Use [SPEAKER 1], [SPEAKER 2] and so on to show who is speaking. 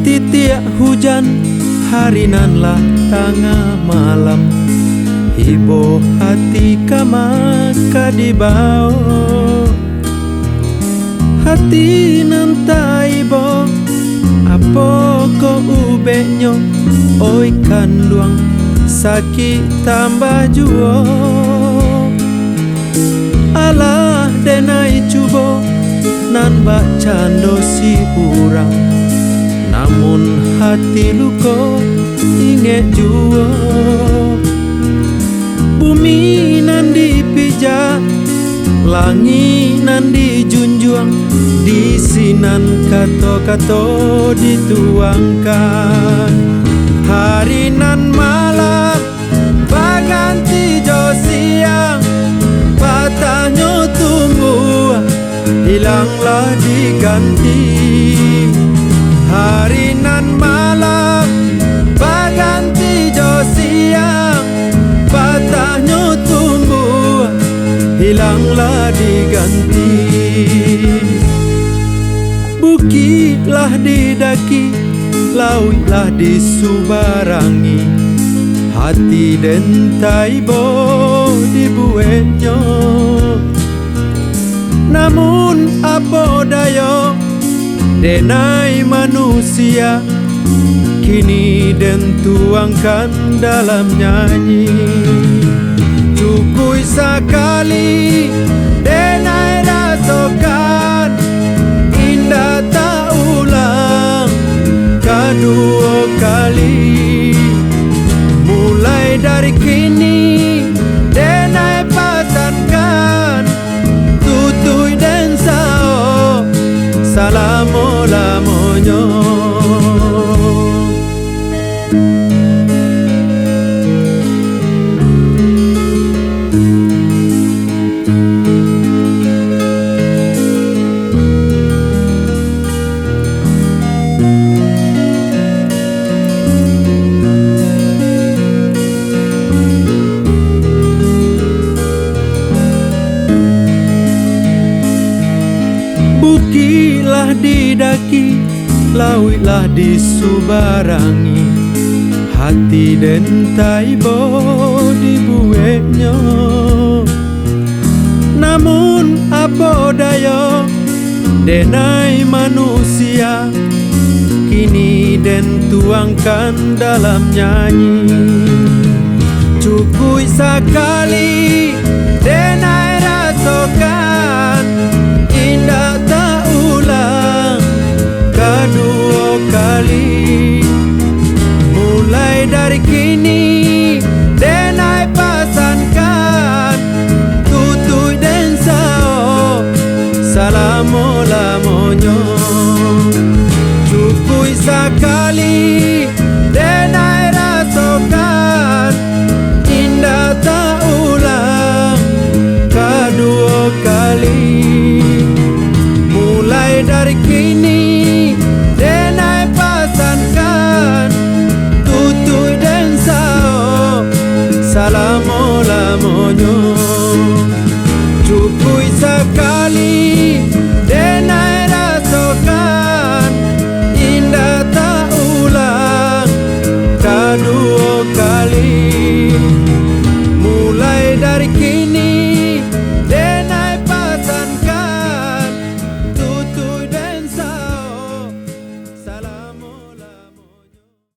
[SPEAKER 1] Titiak hujan hari nan lah tengah malam, ibo hati kamaka dibao, hati nan taibo apo ko ubenyo, oi kanduang sakit tambah juo, alah denai cubo nan bacando si urang, namun hati luko inget juo. Bumi nan dipijak, langit nan dijunjung, di sinan kato-kato dituangkan. Hari nan malam baganti jo siang, patahnya tumbuh hilanglah diganti. Hari nan malam baganti jo siang, patahnya tumbuh hilanglah diganti. Bukitlah didaki, lautlah disubarangi, hati dan taibo dibuatnya. Namun apa daya denai manusia, kini den tuangkan dalam nyanyi. Cukui sekali denai rasakan, indah tak ulang kedua kali. Mulai dari kini denai pasankan, tutui dan sao salamo-lamonyo. Bukitlah didaki, lautlah disubarangi, hati dan taibo dibuatnya. Namun apa daya denai manusia, kini den tuangkan dalam nyanyi. Cukui sekali denai rasakan, indah tak ulang kedua kali. Mulai dari kini denai pasankan, tutui dan sao salamo-lamonyo. Cukui sekali denai rasakan, indah tak ulang kedua kali. Mulai dari kini denai pasankan, tutui dan sao salamo-lamonyo. Cukui sekali